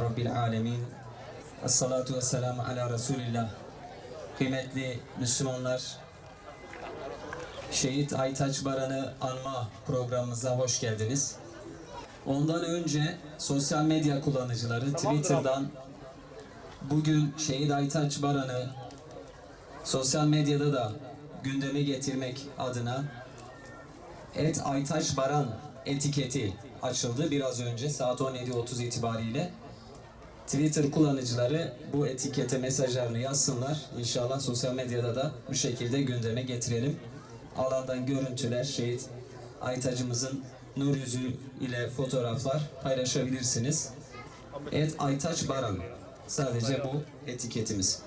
Rabbil alemin. Esselatu vesselamu ala Resulillah. Kıymetli Müslümanlar, Şehit Aytaç Baran'ı anma programımıza hoş geldiniz. Ondan önce sosyal medya kullanıcıları Twitter'dan bugün Şehit Aytaç Baran'ı sosyal medyada da gündeme getirmek adına @aytaçbaran etiketi açıldı biraz önce saat 17:30 itibariyle. Twitter kullanıcıları bu etikete mesajlarını yazsınlar. İnşallah sosyal medyada da bu şekilde gündeme getirelim. Alandan görüntüler, Şehit Aytaç'ımızın nur yüzü ile fotoğraflar paylaşabilirsiniz. @aytaçbaran sadece bu etiketimiz.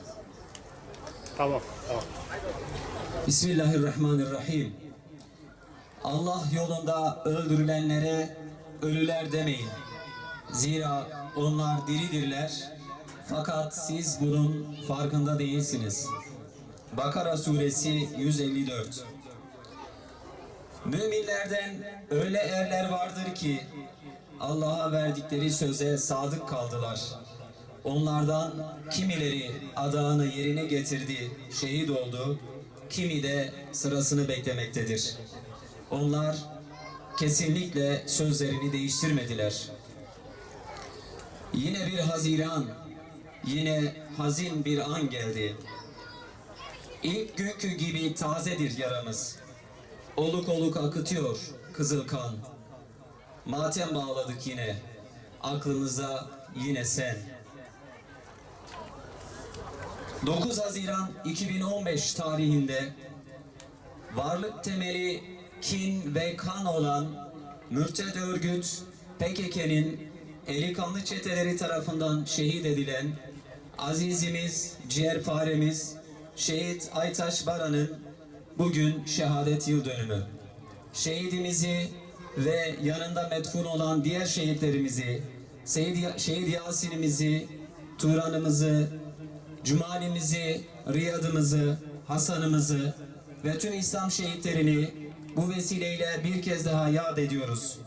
Tamam. Bismillahirrahmanirrahim. Allah yolunda öldürülenlere ölüler demeyin. Zira onlar diridirler. Fakat siz bunun farkında değilsiniz. Bakara suresi 154. Müminlerden öyle erler vardır ki Allah'a verdikleri söze sadık kaldılar. Onlardan kimileri adağını yerine getirdi, şehit oldu, kimi de sırasını beklemektedir. Onlar kesinlikle sözlerini değiştirmediler. Yine bir Haziran, yine hazin bir an geldi. İlk günkü gibi tazedir yaramız. Oluk oluk akıtıyor kızıl kan. Matem bağladık yine, aklımıza yine sen. 9 Haziran 2015 tarihinde varlık temeli kin ve kan olan mürted örgüt PKK'nın eli kanlı çeteleri tarafından şehit edilen azizimiz, ciğerparemiz Şehit Aytaç Baran'ın bugün şehadet yıl dönümü. Şehidimizi ve yanında metfun olan diğer şehitlerimizi, Şehit Yasin'imizi, Turan'ımızı, Cumali'mizi, Riyad'ımızı, Hasan'ımızı ve tüm İslam şehitlerini bu vesileyle bir kez daha yad ediyoruz.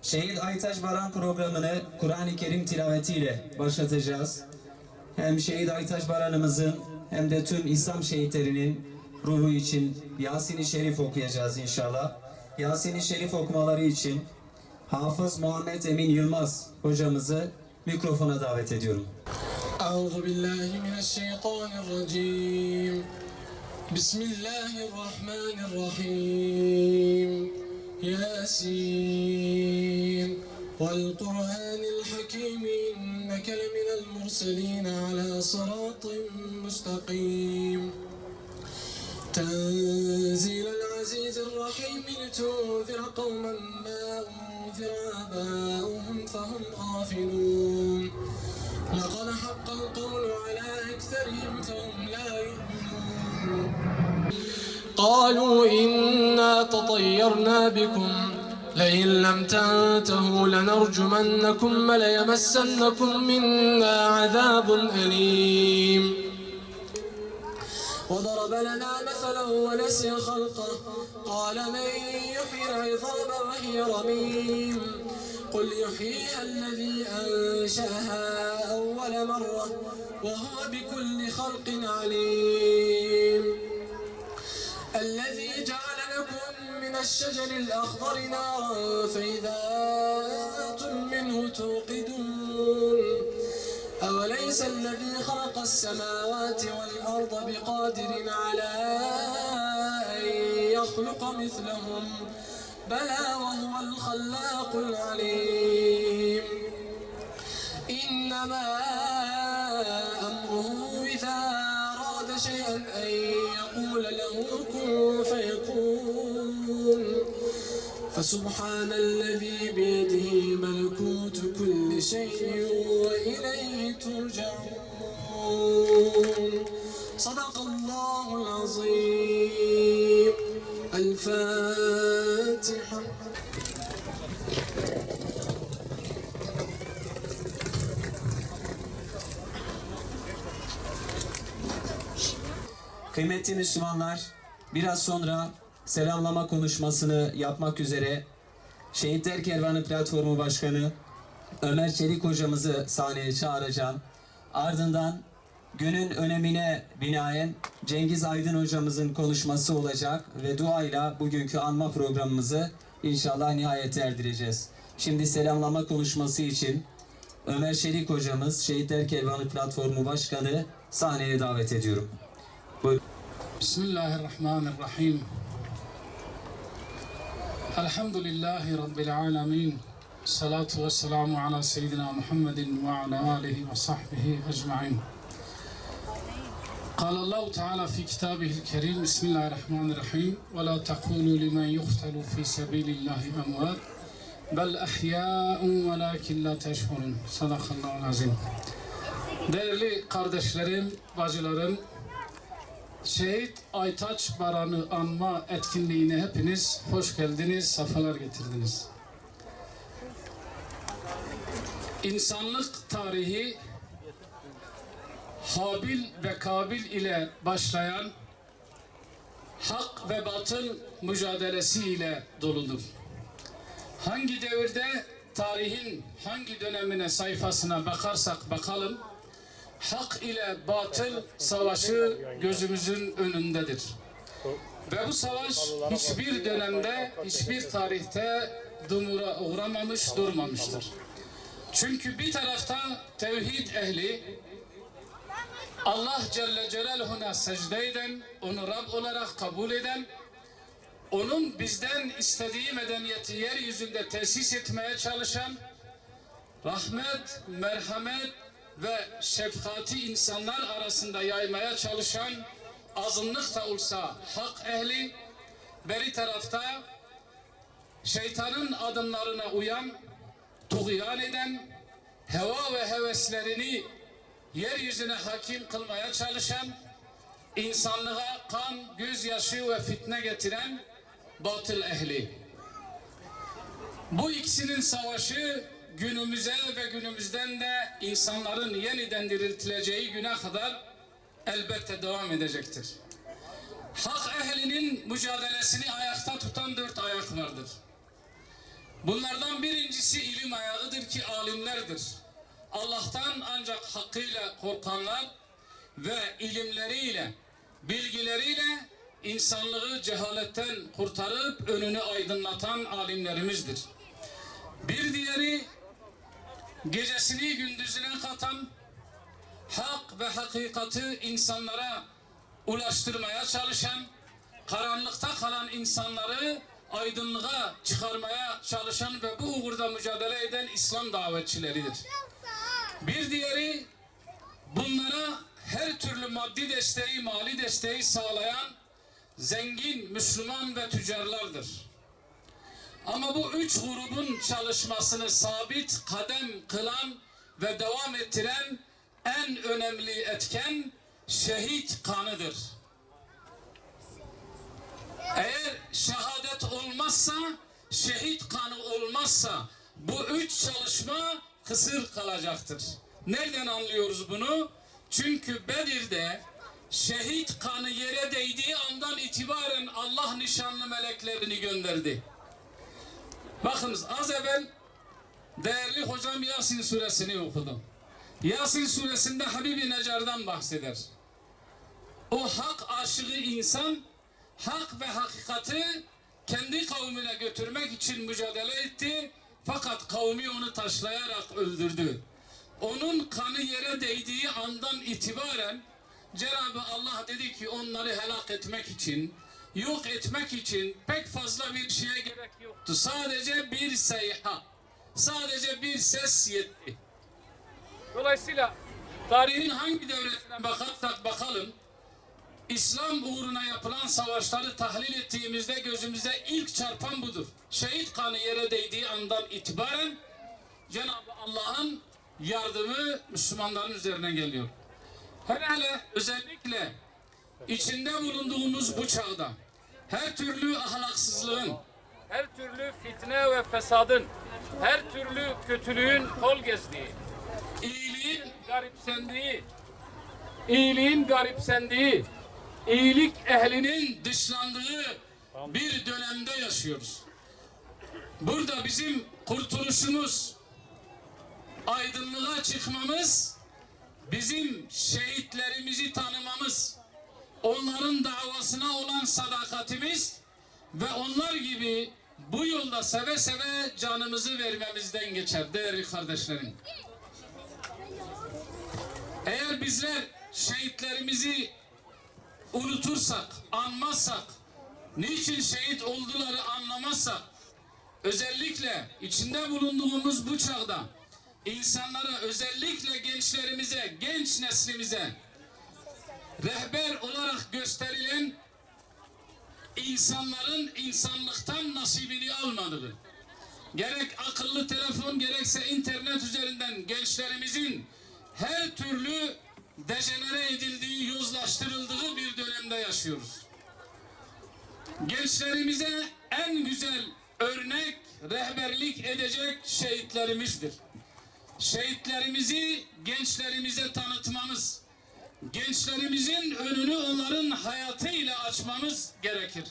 Şehit Aytaç Baran programını Kur'an-ı Kerim tilavetiyle başlatacağız. Hem Şehit Aytaç Baran'ımızın hem de tüm İslam şehitlerinin ruhu için Yasin-i Şerif okuyacağız inşallah. Yasin-i Şerif okumaları için Hafız Muhammed Emin Yılmaz hocamızı mikrofona davet ediyorum. Euzubillahimineşşeytanirracim. Bismillahirrahmanirrahim. Yasin vel Kur'anil hakim inneke leminel murselin ala sıratın müstakim. تنزيل العزيز الرحيم لتنذر قوما ما أنذر آباؤهم فهم غافلون لقد حق القول على أكثرهم فهم لا يؤمنون قالوا إنا تطيرنا بكم لئن لم تنتهوا لنرجمنكم وليمسنكم منا عذاب أليم وضرب لنا مثلا ونسي خلقه قال من يحيي العظام وهي رميم قل يحييها الذي أنشأها أول مرة وهو بكل خلق عليم الذي جعل لكم من الشجر الأخضر نارا فإذا أنتم منه توقدون أوليس الذي خلق السماوات والأرض بقادر على أن يخلق مثلهم بلى وهو الخلاق العليم إنما أمره إذا أراد شيئا أن يقول له كن فيكون فسبحان الذي بيده ملكوت كل شيء وإليه ترجعون صدق الله العظيم. الفاتحة. Kıymetli Müslümanlar, biraz sonra selamlama konuşmasını yapmak üzere Şehitler Kervanı Platformu Başkanı Ömer Çelik hocamızı sahneye çağıracağım. Ardından günün önemine binaen Cengiz Aydın hocamızın konuşması olacak ve duayla bugünkü anma programımızı inşallah nihayete erdireceğiz. Şimdi selamlama konuşması için Ömer Çelik hocamız, Şehitler Kervanı Platformu Başkanı sahneye davet ediyorum. Buyurun. Bismillahirrahmanirrahim. Elhamdülillahi Rabbil alemin. Salatu ve selamu ala seyyidina Muhammedin ve ala alihi ve sahbihi ecma'in. قال الله تعالى في كتابه الكريم بسم الله الرحمن الرحيم ولا تقولوا لمن يقتل في سبيل الله أموات بل أحياء ولكن لا تشعرون صدق الله العظيم. Değerli kardeşlerim, bacılarım, Şehit Aytaç Baran'ı anma etkinliğine hepiniz hoş geldiniz, safalar getirdiniz. İnsanlık tarihi Habil ve Kabil ile başlayan hak ve batıl mücadelesi ile doludur. Hangi devirde, tarihin hangi dönemine, sayfasına bakarsak bakalım, hak ile batıl savaşı gözümüzün önündedir. Ve bu savaş hiçbir dönemde, hiçbir tarihte dumura uğramamış, durmamıştır. Çünkü bir tarafta tevhid ehli, Allah Celle Celaluhu'na secde eden, onu Rab olarak kabul eden, onun bizden istediği medeniyeti yeryüzünde tesis etmeye çalışan, rahmet, merhamet ve şefkati insanlar arasında yaymaya çalışan, azınlık da olsa hak ehli, beri tarafta şeytanın adımlarına uyan, tuğyan eden, heva ve heveslerini yeryüzüne hakim kılmaya çalışan, insanlığa kan, gözyaşı ve fitne getiren batıl ehli. Bu ikisinin savaşı günümüze ve günümüzden de insanların yeniden diriltileceği güne kadar elbette devam edecektir. Hak ehlinin mücadelesini ayakta tutan 4 ayak vardır. Bunlardan birincisi ilim ayağıdır ki alimlerdir. Allah'tan ancak hakkıyla korkanlar ve ilimleriyle, bilgileriyle insanlığı cehaletten kurtarıp önünü aydınlatan alimlerimizdir. Bir diğeri gecesini gündüzüne katan, hak ve hakikati insanlara ulaştırmaya çalışan, karanlıkta kalan insanları aydınlığa çıkarmaya çalışan ve bu uğurda mücadele eden İslam davetçileridir. Bir diğeri bunlara her türlü maddi desteği, mali desteği sağlayan zengin Müslüman ve tüccarlardır. Ama bu 3 grubun çalışmasını sabit kadem kılan ve devam ettiren en önemli etken şehit kanıdır. Eğer şehadet olmazsa, şehit kanı olmazsa bu 3 çalışma kısır kalacaktır. Nereden anlıyoruz bunu? Çünkü Bedir'de şehit kanı yere değdiği andan itibaren Allah nişanlı meleklerini gönderdi. Bakınız az evvel değerli hocam Yasin suresini okudu. Yasin suresinde Habibi Necar'dan bahseder. O hak aşığı insan hak ve hakikati kendi kavmine götürmek için mücadele etti. Fakat kavmi onu taşlayarak öldürdü. Onun kanı yere değdiği andan itibaren Cenab-ı Allah dedi ki onları helak etmek için, yok etmek için pek fazla bir şeye gerek yoktu. Sadece bir seyha, sadece bir ses yetti. Dolayısıyla tarihin hangi devletine bakarsak bakalım, İslam uğruna yapılan savaşları tahlil ettiğimizde gözümüze ilk çarpan budur. Şehit kanı yere değdiği andan itibaren Cenab-ı Allah'ın yardımı Müslümanların üzerine geliyor. Hele özellikle içinde bulunduğumuz bu çağda her türlü ahlaksızlığın, Her türlü fitne ve fesadın, her türlü kötülüğün kol gezdiği, iyiliğin iyiliğin garipsendiği, iyilik ehlinin dışlandığı bir dönemde yaşıyoruz. Burada bizim kurtuluşumuz, aydınlığa çıkmamız, bizim şehitlerimizi tanımamız, onların davasına olan sadakatimiz ve onlar gibi bu yolda seve seve canımızı vermemizden geçer değerli kardeşlerim. Eğer bizler şehitlerimizi unutursak, anmazsak, niçin şehit olduları anlamazsak, özellikle içinde bulunduğumuz bu çağda insanlara, özellikle gençlerimize, genç neslimize rehber olarak gösterilen insanların insanlıktan nasibini almadığı, gerek akıllı telefon gerekse internet üzerinden gençlerimizin her türlü dejenere edildiği, yozlaştırıldığı bir dönemde yaşıyoruz. Gençlerimize en güzel örnek, rehberlik edecek şehitlerimizdir. Şehitlerimizi gençlerimize tanıtmamız, gençlerimizin önünü onların hayatıyla açmamız gerekir.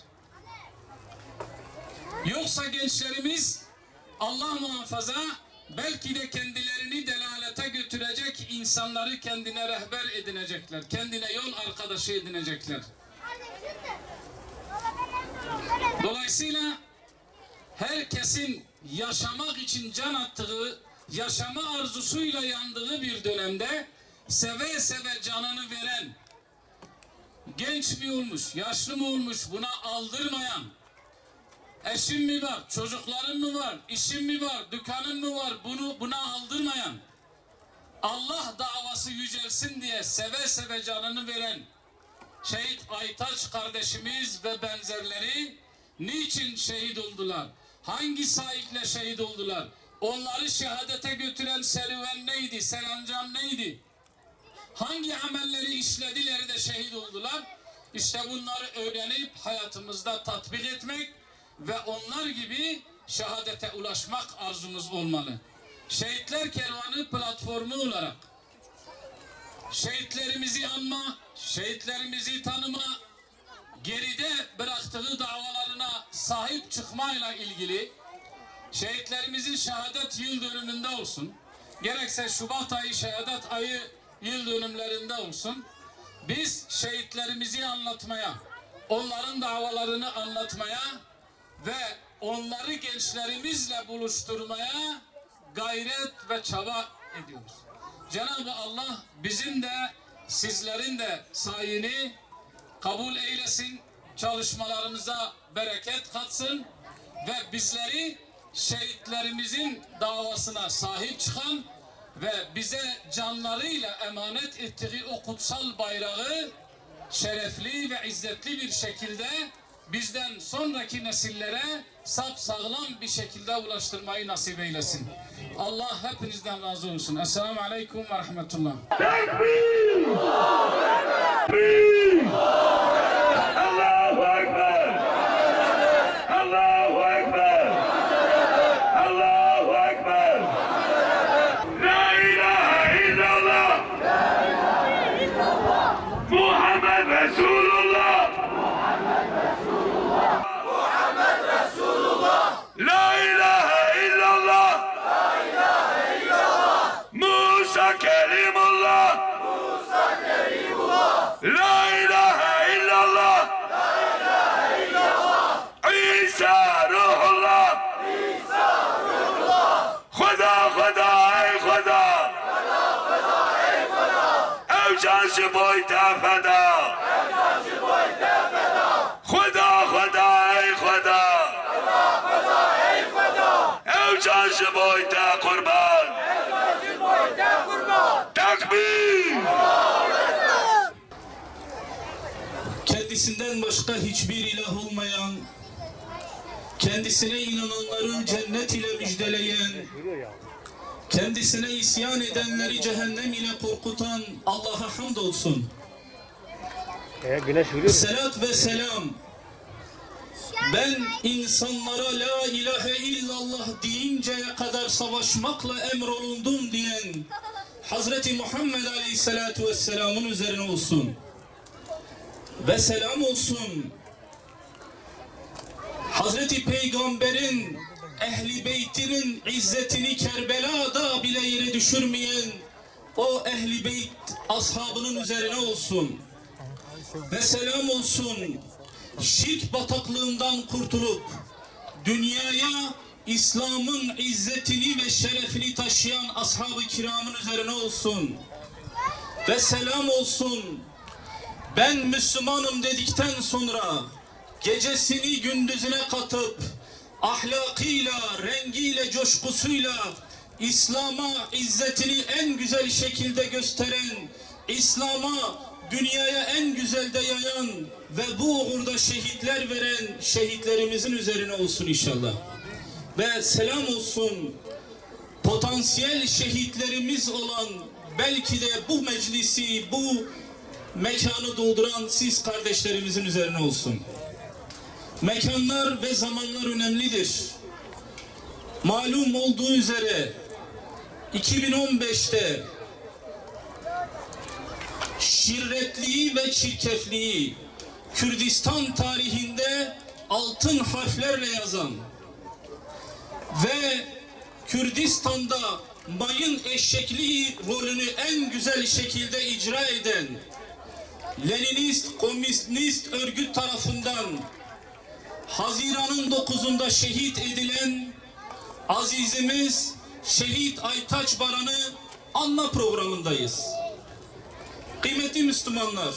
Yoksa gençlerimiz Allah muhafaza belki de kendilerini delalete götürecek insanları kendine rehber edinecekler, kendine yol arkadaşı edinecekler. Dolayısıyla herkesin yaşamak için can attığı, yaşama arzusuyla yandığı bir dönemde seve seve canını veren, genç mi olmuş, yaşlı mı olmuş buna aldırmayan, eşim mi var, çocuklarım mı var, işim mi var, dükkanım mı var buna aldırmayan, Allah davası yücelsin diye seve seve canını veren şehit Aytaç kardeşimiz ve benzerleri niçin şehit oldular? Hangi saikle şehit oldular? Onları şehadete götüren serüven neydi? Serencam neydi? Hangi amelleri işlediler de şehit oldular? İşte bunları öğrenip hayatımızda tatbik etmek ve onlar gibi şehadete ulaşmak arzumuz olmalı. Şehitler Kervanı platformu olarak şehitlerimizi anma, şehitlerimizi tanıma, geride bıraktığı davalarına sahip çıkmayla ilgili şehitlerimizin şehadet yıl dönümünde olsun, gerekse Şubat ayı şehadet ayı yıl dönümlerinde olsun, biz şehitlerimizi anlatmaya, onların davalarını anlatmaya ve onları gençlerimizle buluşturmaya gayret ve çaba ediyoruz. Cenab-ı Allah bizim de sizlerin de sayını kabul eylesin, çalışmalarımıza bereket katsın ve bizleri şehitlerimizin davasına sahip çıkan ve bize canlarıyla emanet ettiği o kutsal bayrağı şerefli ve izzetli bir şekilde bizden sonraki nesillere sapsağlam bir şekilde ulaştırmayı nasip eylesin. Allah hepinizden razı olsun. Esselamu Aleyküm ve Rahmetullah. Tekbir! Tekbir! Allahu Ekber! Allahu Ekber! Allahu Ekber! La ilahe illallah! Muhammed Resulullah! La ilahe illallah! Musa Kelimullah! La ilahe illallah! İsa Ruhullah! Khuda Khuda ey Khuda! Ev cansı boyta feda! Khuda Khuda ey Khuda! Ev cansı boyta kurban! Tekbir! Kendisinden başka hiçbir ilah olmayan, kendisine inananları cennet ile müjdeleyen, kendisine isyan edenleri cehennem ile korkutan Allah'a hamdolsun. Selat ve selam, ben insanlara la ilahe illallah deyinceye kadar savaşmakla emrolundum diyen Hazreti Muhammed Aleyhisselatü Vesselam'ın üzerine olsun. ve selam olsun Hazreti Peygamber'in Ehli Beyt'inin izzetini Kerbela'da bile yere düşürmeyen o Ehli Beyt ashabının üzerine olsun. Ve selam olsun şirk bataklığından kurtulup dünyaya İslam'ın izzetini ve şerefini taşıyan ashab-ı kiramın üzerine olsun. Ve selam olsun ben Müslümanım dedikten sonra gecesini gündüzüne katıp ahlakıyla, rengiyle, coşkusuyla İslam'a izzetini en güzel şekilde gösteren, İslam'a dünyaya en güzel de yayan ve bu uğurda şehitler veren şehitlerimizin üzerine olsun inşallah. Ve selam olsun potansiyel şehitlerimiz olan, belki de bu meclisi, bu mekanı dolduran siz kardeşlerimizin üzerine olsun. Mekanlar ve zamanlar önemlidir. Malum olduğu üzere 2015'te şirretliği ve çirkefliği Kürdistan tarihinde altın harflerle yazan ve Kürdistan'da mayın eşekliği rolünü en güzel şekilde icra eden Leninist, Komünist örgüt tarafından Haziran'ın 9'unda şehit edilen azizimiz Şehit Aytaç Baran'ı anma programındayız. Kıymetli Müslümanlar,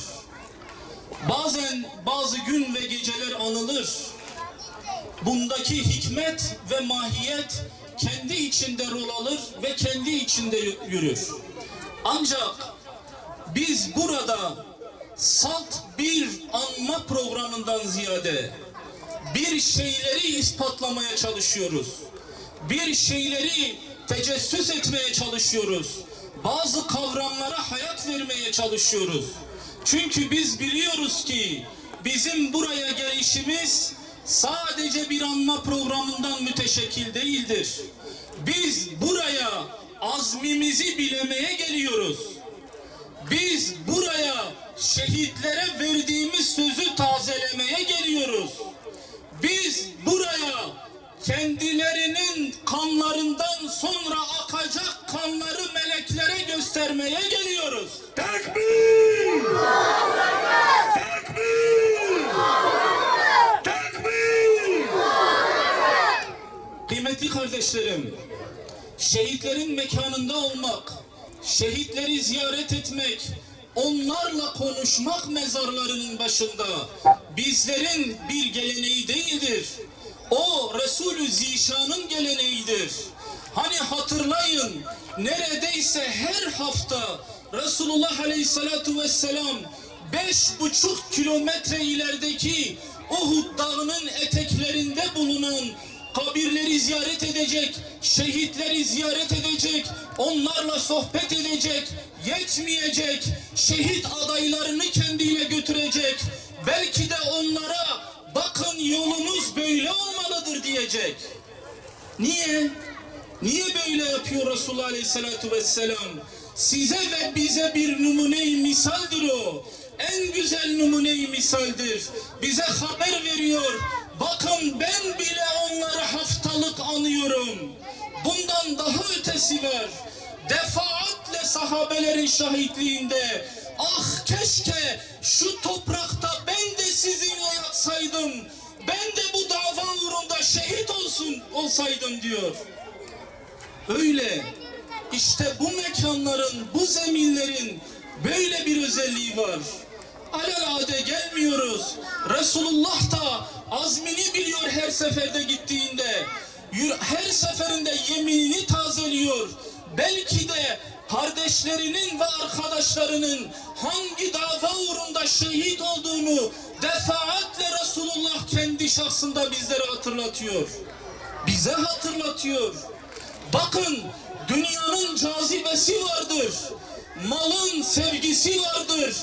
bazen bazı gün ve geceler anılır. Bundaki hikmet ve mahiyet kendi içinde rol alır ve kendi içinde yürür. Ancak biz burada salt bir anma programından ziyade bir şeyleri ispatlamaya çalışıyoruz. Bir şeyleri tecessüs etmeye çalışıyoruz. Bazı kavramlara hayat vermeye çalışıyoruz. Çünkü biz biliyoruz ki bizim buraya gelişimiz sadece bir anma programından müteşekkil değildir. Biz buraya azmimizi bilemeye geliyoruz. Biz buraya şehitlere verdiğimiz sözü tazelemeye geliyoruz. Biz buraya kendilerinin kanlarından sonra akacak kanları meleklere göstermeye geliyoruz. Tekbir! Tekbir! Tekbir! Kıymetli kardeşlerim, şehitlerin mekanında olmak, şehitleri ziyaret etmek, onlarla konuşmak mezarlarının başında bizlerin bir geleneği değildir. O Resulü Zişan'ın geleneğidir. Hani hatırlayın, neredeyse her hafta Resulullah Aleyhisselatü Vesselam 5,5 kilometre ilerideki Uhud Dağı'nın eteklerinde bulunan kabirleri ziyaret edecek, şehitleri ziyaret edecek, onlarla sohbet edecek, yetmeyecek, şehit adaylarını kendiyle götürecek, belki de onlara bakın yolunuz böyle olmalıdır diyecek. Niye? Niye böyle yapıyor Resulullah Aleyhisselatü Vesselam? Size ve bize bir numune-i misaldir o. En güzel numune-i misaldir. Bize haber veriyor. Bakın ben bile onları haftalık anıyorum. Bundan daha ötesi var. Defaatle sahabelerin şahitliğinde, ah keşke şu toprakta ben de sizinle yatsaydım, ben de bu dava uğrunda şehit olsaydım diyor. Öyle. İşte bu mekanların, bu zeminlerin böyle bir özelliği var. Alelade gelmiyoruz. Resulullah da azmini biliyor her seferde gittiğinde. Her seferinde yeminini tazeliyor. Belki de kardeşlerinin ve arkadaşlarının hangi dava uğrunda şehit olduğunu defaatle Resulullah kendi şahsında bizlere hatırlatıyor. Bize hatırlatıyor. Bakın, dünyanın cazibesi vardır. Malın sevgisi vardır.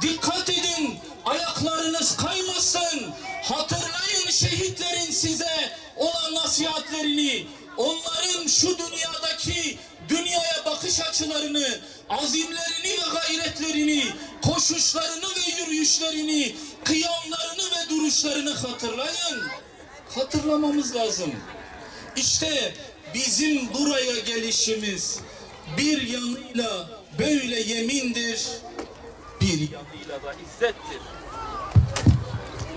Dikkat edin, ayaklarınız kaymasın. Hatırlayın şehitlerin size olan nasihatlerini. Onların şu dünyaya bakış açılarını, azimlerini ve gayretlerini, koşuşlarını ve yürüyüşlerini, kıyamlarını ve duruşlarını hatırlayın. Hatırlamamız lazım. İşte bizim buraya gelişimiz bir yanıyla böyle yemindir, bir yanıyla da izzettir.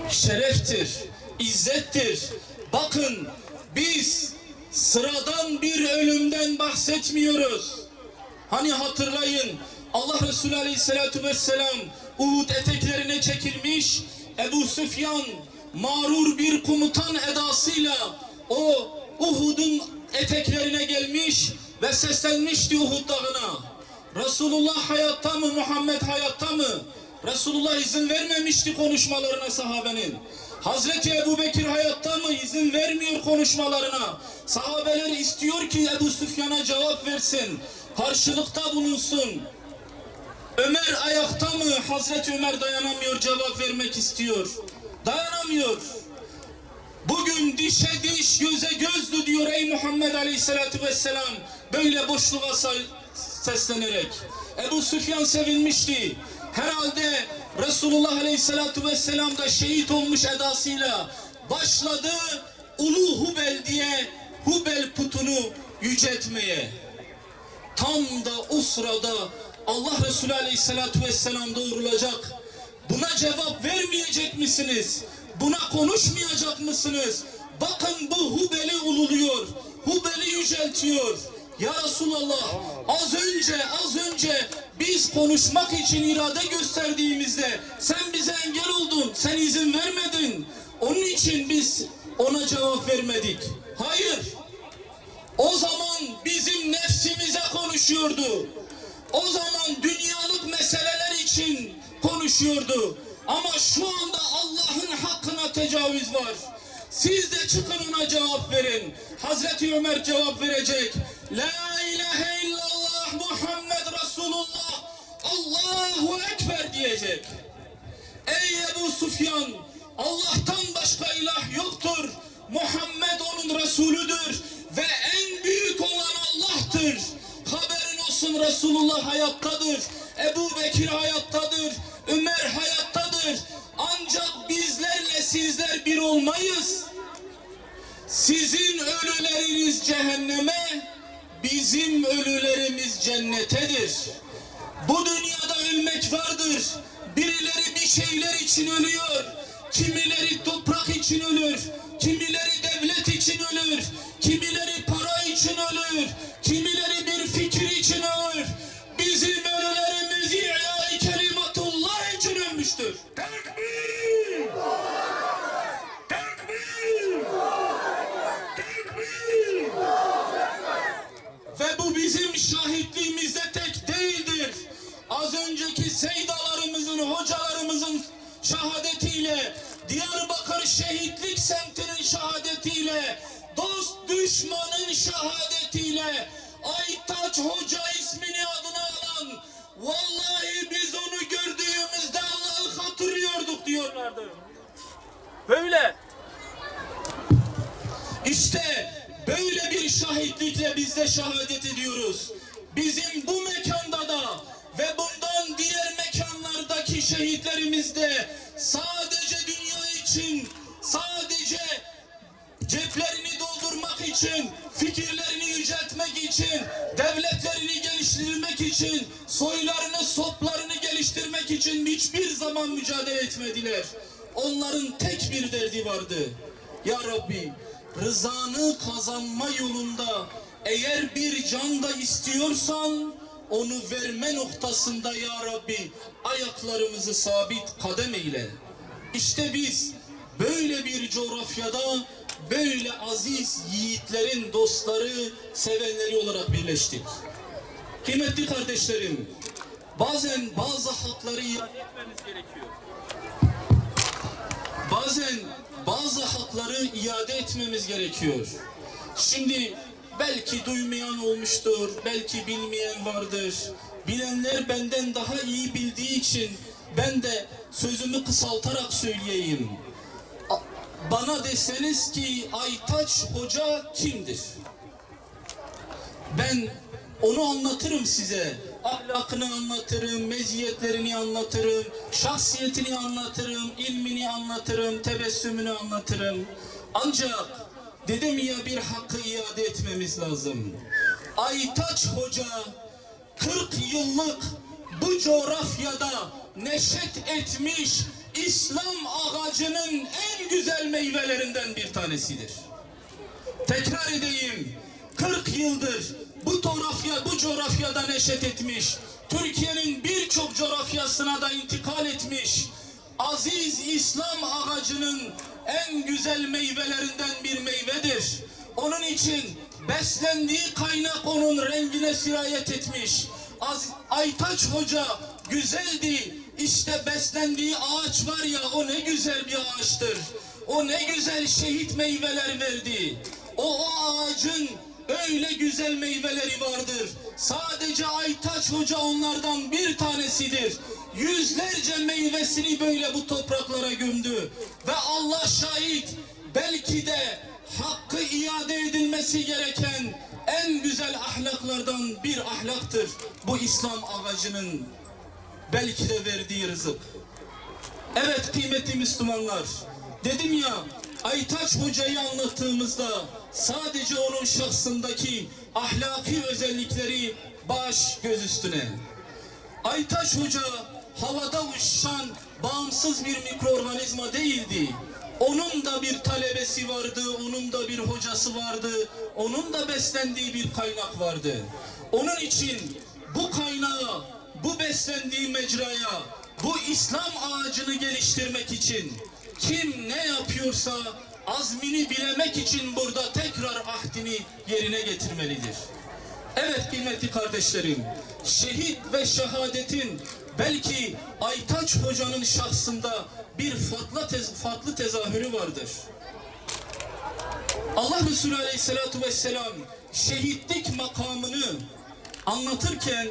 Şereftir, izzettir. Bakın biz sıradan bir ölümden bahsetmiyoruz. Hani hatırlayın, Allah Resulü Aleyhisselatü Vesselam Uhud eteklerine çekilmiş, Ebu Süfyan mağrur bir komutan edasıyla o Uhud'un eteklerine gelmiş ve seslenmişti Uhud dağına. Resulullah hayatta mı, Muhammed hayatta mı? Resulullah izin vermemişti konuşmalarına sahabenin. Hazreti Ebu Bekir hayatta mı? İzin vermiyor konuşmalarına. Sahabeler istiyor ki Ebu Süfyan'a cevap versin, karşılıkta bulunsun. Ömer ayakta mı? Hazreti Ömer dayanamıyor, cevap vermek istiyor. Dayanamıyor. Bugün dişe diş, göze gözdü diyor ey Muhammed Aleyhisselatü Vesselam. Böyle boşluğa seslenerek. Ebu Süfyan sevinmişti. Herhalde Resulullah Aleyhisselatü Vesselam da şehit olmuş edasıyla başladı Ulu Hubel diye Hubel putunu yüceltmeye. Tam da o sırada Allah Resulü Aleyhisselatü Vesselam doğrulacak. Buna cevap vermeyecek misiniz? Buna konuşmayacak mısınız? Bakın bu Hubel'i ululuyor. Hubel'i yüceltiyor. Ya Resulallah, az önce biz konuşmak için irade gösterdiğimizde sen bize engel oldun, sen izin vermedin. Onun için biz ona cevap vermedik. Hayır. O zaman bizim nefsimize konuşuyordu. O zaman dünyalık meseleler için konuşuyordu. Ama şu anda Allah'ın hakkına tecavüz var. Siz de çıkın ona cevap verin. Hazreti Ömer cevap verecek. La ilahe illallah Muhammed Resulullah Allahu Ekber diyecek. Ey Ebu Süfyan, Allah'tan başka ilah yoktur. Muhammed onun Resulüdür ve en büyük olan Allah'tır. Haberin olsun, Resulullah hayattadır. Ebu Bekir hayattadır. Ömer hayattadır. Ancak bizlerle sizler bir olmayız. Sizin ölüleriniz cehenneme, bizim ölülerimiz cennetedir. Bu dünyada ölmek vardır. Birileri bir şeyler için ölüyor. Kimileri toprak için ölür. Kimileri devlet için ölür. Kimileri para için ölür. Kimileri bir fikir için ölür. Bizim ölülerimiz İ'lâ-i kelimatullah için ölmüştür. Tekbir! Tekbir! Tekbir! Ve bu bizim şahitliğimizde tek değildir. Az önceki seydalarımızın, hocalarımızın şehadetiyle, Diyarbakır şehitlik semtinin şehadetiyle, dost düşmanın şehadetiyle, Aytaç Hoca ismini adına alan, vallahi biz onu gördüğümüzde Allah'ı hatırlıyorduk diyorlardı. Böyle. İşte böyle bir şahitlikle biz de şehadet ediyoruz. Bizim bu mekanda da ve bundan diğer mekanlardaki şehitlerimiz de sadece dünya için, sadece ceplerini doldurmak için, fikirlerini yüceltmek için, devletlerini geliştirmek için, soylarını, soplarını geliştirmek için hiçbir zaman mücadele etmediler. Onların tek bir derdi vardı. Ya Rabbi, rızanı kazanma yolunda eğer bir can da istiyorsan onu verme noktasında ya Rabbi ayaklarımızı sabit kadem eyle. İşte biz böyle bir coğrafyada böyle aziz yiğitlerin dostları, sevenleri olarak birleştik. Kıymetli kardeşlerim, bazen bazı hakları iade etmemiz gerekiyor. Bazen bazı hakları iade etmemiz gerekiyor. Şimdi belki duymayan olmuştur, belki bilmeyen vardır. Bilenler benden daha iyi bildiği için ben de sözümü kısaltarak söyleyeyim. Bana deseniz ki Aytaç Hoca kimdir? Ben onu anlatırım size. ahlakını anlatırım, meziyetlerini anlatırım, şahsiyetini anlatırım, ilmini anlatırım, tebessümünü anlatırım. Ancak dedim ya, bir hakkı iade etmemiz lazım. Aytaç Hoca 40 yıllık bu coğrafyada neşet etmiş İslam ağacının en güzel meyvelerinden bir tanesidir. Tekrar edeyim, 40 yıldır bu coğrafyada neşet etmiş, Türkiye'nin birçok coğrafyasına da intikal etmiş aziz İslam ağacının en güzel meyvelerinden bir meyvedir. Onun için beslendiği kaynak onun rengine sirayet etmiş. Aytaç Hoca güzeldi. İşte beslendiği ağaç var ya, o ne güzel bir ağaçtır. O ne güzel şehit meyveler verdi. O ağacın öyle güzel meyveleri vardır. Sadece Aytaç Hoca onlardan bir tanesidir. Yüzlerce meyvesini böyle bu topraklara gömdü. Ve Allah şahit, belki de hakkı iade edilmesi gereken en güzel ahlaklardan bir ahlaktır bu İslam ağacının belki de verdiği rızık. Evet kıymetli Müslümanlar, dedim ya, Aytaç Hoca'yı anlattığımızda sadece onun şahsındaki ahlaki özellikleri baş göz üstüne. Aytaç Hoca havada uçuşan bağımsız bir mikroorganizma değildi. Onun da bir talebesi vardı, onun da bir hocası vardı, onun da beslendiği bir kaynak vardı. Onun için bu kaynağı, bu beslendiği mecraya, bu İslam ağacını geliştirmek için kim ne yapıyorsa azmini bilemek için burada tekrar ahdini yerine getirmelidir. Evet kıymetli kardeşlerim, şehit ve şehadetin belki Aytaç Hoca'nın şahsında bir farklı tezahürü vardır. Allah Resulü Aleyhisselatü Vesselam şehitlik makamını anlatırken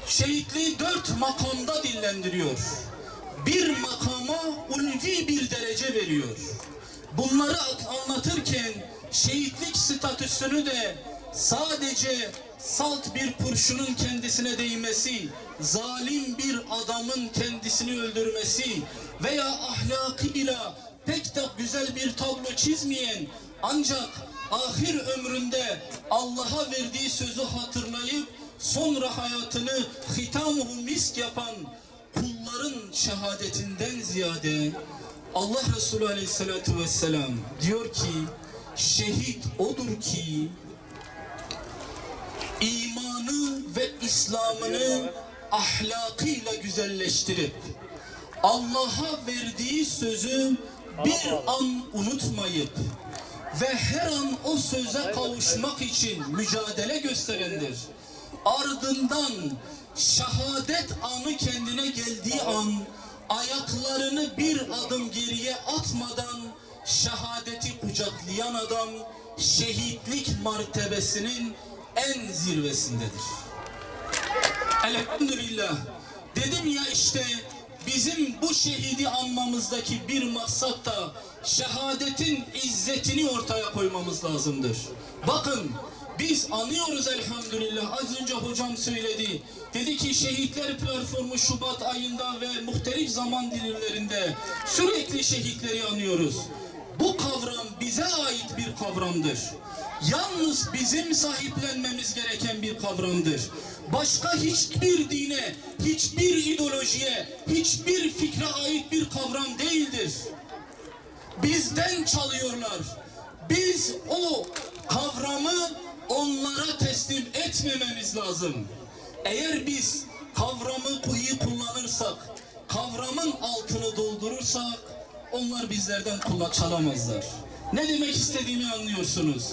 şehitliği 4 makamda dillendiriyor. Bir makama ulvi bir derece veriyor. Bunları anlatırken şehitlik statüsünü de sadece salt bir kurşunun kendisine değmesi, zalim bir adamın kendisini öldürmesi veya ahlakıyla pek de güzel bir tablo çizmeyen, ancak ahir ömründe Allah'a verdiği sözü hatırlayıp sonra hayatını hitamuhu misk yapan kulların şehadetinden ziyade Allah Resulü Aleyhisselatü Vesselam diyor ki, şehit odur ki imanı ve İslam'ını ahlakıyla güzelleştirip Allah'a verdiği sözü bir an unutmayıp ve her an o söze kavuşmak için mücadele gösterendir. Ardından şehadet anı kendine geldiği an ayaklarını bir adım geriye atmadan şehadeti kucaklayan adam şehitlik mertebesinin en zirvesindedir. Elhamdülillah. Dedim ya, işte bizim bu şehidi anmamızdaki bir maksat da şehadetin izzetini ortaya koymamız lazımdır. Bakın, biz anıyoruz elhamdülillah. Az önce hocam söyledi. Dedi ki şehitler platformu Şubat ayında ve muhtelif zaman dilimlerinde sürekli şehitleri anıyoruz. Bu kavram bize ait bir kavramdır. Yalnız bizim sahiplenmemiz gereken bir kavramdır. Başka hiçbir dine, hiçbir ideolojiye, hiçbir fikre ait bir kavram değildir. Bizden çalıyorlar. Biz o kavramı onlara teslim etmememiz lazım. Eğer biz kavramı iyi kullanırsak, kavramın altını doldurursak, onlar bizlerden çalamazlar. Ne demek istediğimi anlıyorsunuz.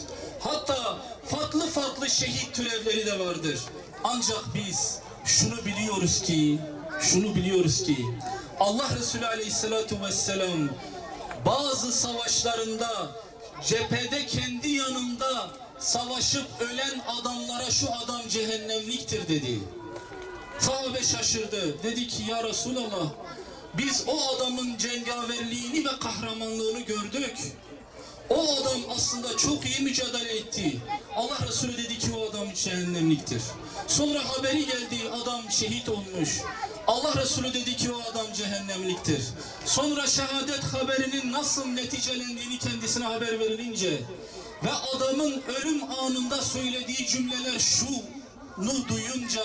Hatta farklı şehit türevleri de vardır. Ancak biz şunu biliyoruz ki Allah Resulü Aleyhisselatü Vesselam bazı savaşlarında cephede kendi yanında savaşıp ölen adamlara şu adam cehennemliktir dedi. Sahabe şaşırdı. Dedi ki ya Resulallah, biz o adamın cengaverliğini ve kahramanlığını gördük. O adam aslında çok iyi mücadele etti. Allah Resulü dedi ki o adam cehennemliktir. Sonra haberi geldi, adam şehit olmuş. Allah Resulü dedi ki o adam cehennemliktir. Sonra şehadet haberinin nasıl neticelendiğini kendisine haber verilince ve adamın ölüm anında söylediği cümleler şunu duyunca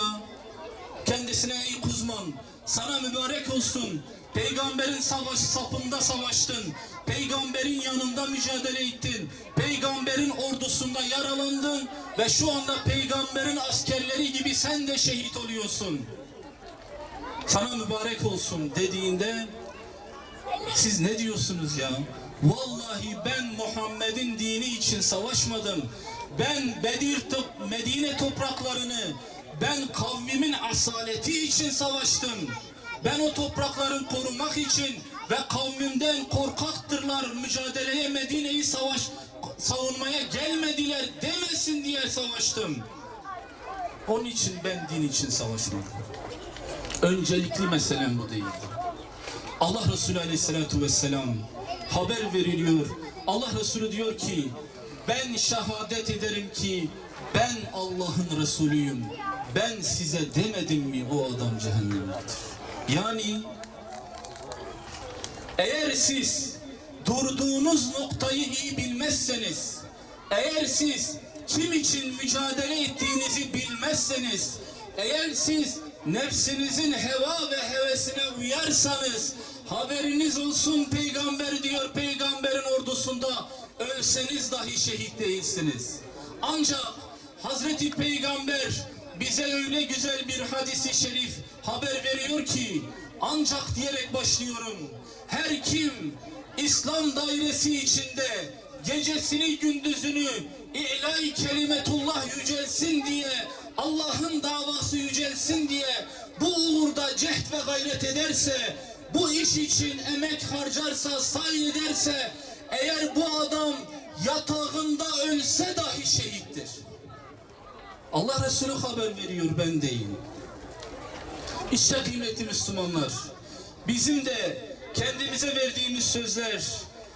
kendisine ey Kuzman, sana mübarek olsun. Peygamberin safında savaştın. Peygamberin yanında mücadele ettin. Peygamberin ordusunda yaralandın ve şu anda peygamberin askerleri gibi sen de şehit oluyorsun. Sana mübarek olsun dediğinde siz ne diyorsunuz ya? Vallahi ben Muhammed'in dini için savaşmadım. Ben Medine topraklarını, ben kavmimin asaleti için savaştım. Ben o toprakları korumak için ve kavmimden korkaktırlar, mücadeleye Medine'yi savunmaya gelmediler demesin diye savaştım. Onun için ben din için savaşmadım. Öncelikli meselem bu değildi. Allah Resulü Aleyhisselatü Vesselam haber veriliyor. Allah Resulü diyor ki ben şehadet ederim ki ben Allah'ın Resulüyüm. Ben size demedim mi o adam cehennemliktir. Yani eğer siz durduğunuz noktayı iyi bilmezseniz, eğer siz kim için mücadele ettiğinizi bilmezseniz, eğer siz nefsinizin heva ve hevesine uyarsanız, haberiniz olsun peygamber diyor, peygamberin ordusunda ölseniz dahi şehit değilsiniz. Ancak Hazreti Peygamber bize öyle güzel bir hadisi şerif haber veriyor ki, ancak diyerek başlıyorum. Her kim İslam dairesi içinde gecesini gündüzünü İ'la-i kelimetullah yücelsin diye, Allah'ın davası yücelsin diye bu uğurda cehd ve gayret ederse, bu iş için emek harcarsa, sahi ederse, eğer bu adam yatağında ölse dahi şehittir. Allah Resulü haber veriyor, ben değil. İşte kıymetli Müslümanlar, bizim de kendimize verdiğimiz sözler,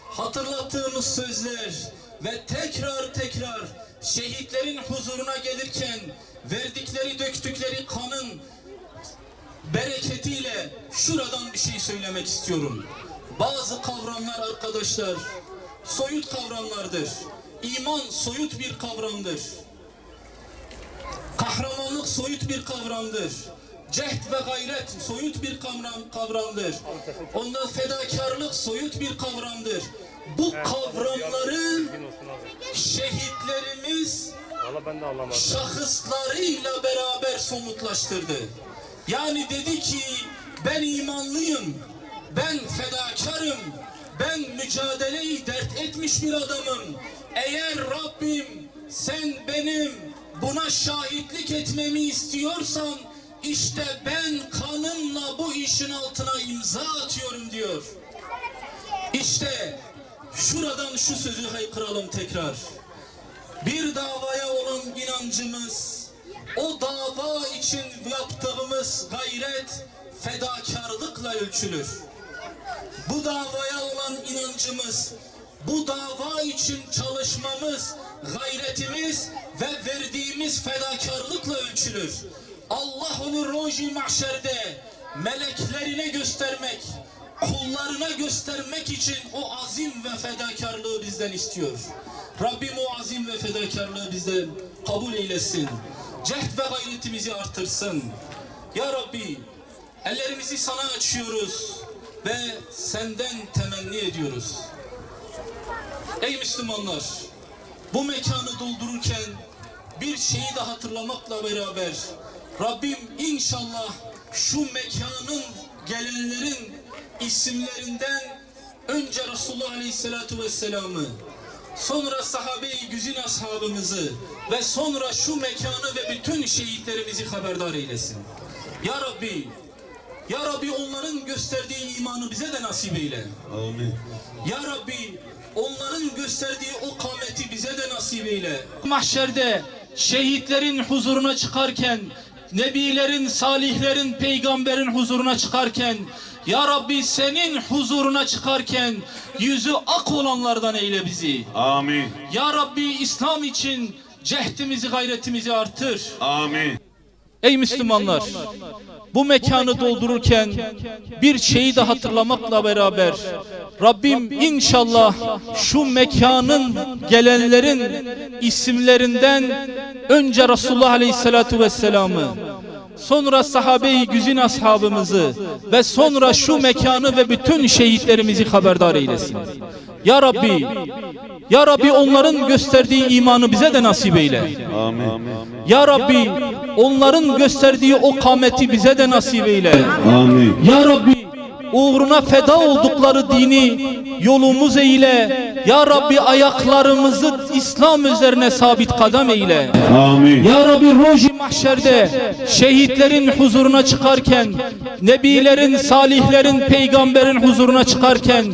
hatırlattığımız sözler ve tekrar tekrar şehitlerin huzuruna gelirken verdikleri, döktükleri kanın bereketiyle şuradan bir şey söylemek istiyorum. Bazı kavramlar arkadaşlar soyut kavramlardır. İman soyut bir kavramdır. Kahramanlık soyut bir kavramdır. Cehd ve gayret soyut bir kavramdır. Ondan fedakarlık soyut bir kavramdır. Bu kavramları şehitlerimiz şahıslarıyla beraber somutlaştırdı. Yani dedi ki ben imanlıyım, ben fedakarım, ben mücadeleyi dert etmiş bir adamım. Eğer Rabbim sen benim buna şahitlik etmemi istiyorsan işte ben kanımla bu işin altına imza atıyorum diyor. İşte şuradan şu sözü haykıralım tekrar. Bir davaya olan inancımız, o dava için yaptığımız gayret fedakarlıkla ölçülür. Bu davaya olan inancımız, bu dava için çalışmamız, gayretimiz ve verdiğimiz fedakarlıkla ölçülür. Allah onu roji mahşerde meleklerine göstermek, kullarına göstermek için o azim ve fedakarlığı bizden istiyor. Rabbim o azim ve fedakarlığı bizden kabul eylesin. Cehd ve gayretimizi artırsın. Ya Rabbi, ellerimizi sana açıyoruz ve senden temenni ediyoruz. Ey Müslümanlar, bu mekanı doldururken bir şeyi de hatırlamakla beraber Rabbim inşallah şu mekanın gelenlerin isimlerinden önce Resulullah Aleyhisselatü Vesselam'ı, sonra sahabe-i güzin ashabımızı ve sonra şu mekanı ve bütün şehitlerimizi haberdar eylesin. Ya Rabbi, Ya Rabbi onların gösterdiği imanı bize de nasip eyle. Amin. Ya Rabbi onların gösterdiği o kâmeti bize de nasip eyle. Mahşerde şehitlerin huzuruna çıkarken nebilerin, salihlerin, peygamberin huzuruna çıkarken, Ya Rabbi senin huzuruna çıkarken yüzü ak olanlardan eyle bizi. Amin. Ya Rabbi İslam için cehdimizi, gayretimizi artır. Amin. Ey Müslümanlar, bu mekanı doldururken bir şeyi de hatırlamakla beraber Rabbim inşallah şu mekanın gelenlerin isimlerinden önce Resulullah Aleyhisselatü Vesselam'ı, sonra sahabe-i güzin ashabımızı ve sonra şu mekanı ve bütün şehitlerimizi haberdar eylesin. Ya Rabbi, Ya Rabbi onların gösterdiği imanı bize de nasip eyle. Amin. Ya Rabbi onların gösterdiği o kâmeti bize de nasip eyle. Amin. Ya Rabbi uğruna feda oldukları dini yolumuz eyle. Ya Rabbi ayaklarımızı İslam üzerine sabit kadem eyle. Amin. Ya Rabbi roji mahşerde şehitlerin huzuruna çıkarken, nebilerin, salihlerin, peygamberin huzuruna çıkarken,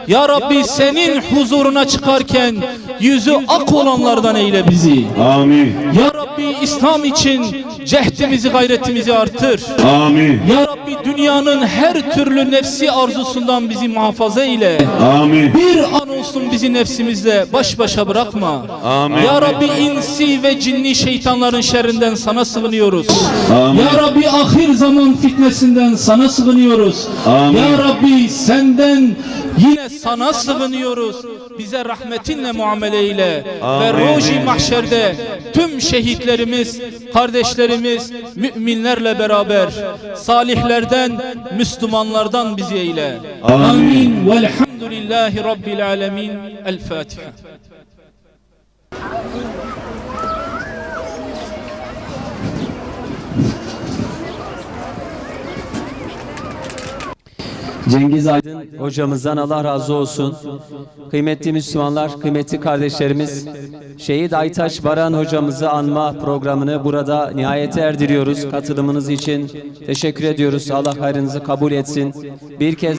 Ya Rabbi senin huzuruna çıkarken yüzü ak olanlardan eyle bizi. Amin. Ya Rabbi İslam için cehdimizi, gayretimizi artır. Amin. Ya Rabbi dünyanın her türlü nefsi arzusundan bizi muhafaza eyle. Amin. Bir an olsun bizi nefsimizle baş başa bırakma. Amin. Ya Rabbi insi ve cinni şeytanların şerrinden sana sığınıyoruz. Amin. Ya Rabbi ahir zaman fitnesinden sana sığınıyoruz. Amin. Ya Rabbi senden yine sana sığınıyoruz. Bize rahmetinle muamele eyle. Amin. Ve roji mahşerde tüm şehitlerimiz, kardeşlerimiz, müminlerle beraber salihlerden, Müslümanlardan bizi eyle. Amin. Amin. Velhamdülillahi Rabbil alemin. El Fatiha. Cengiz Aydın hocamızdan Allah razı olsun. Kıymetli Müslümanlar, kıymetli kardeşlerimiz, Şehit Aytaç Baran hocamızı anma programını burada nihayete erdiriyoruz. Katılımınız için teşekkür ediyoruz. Allah hayrınızı kabul etsin. Bir kez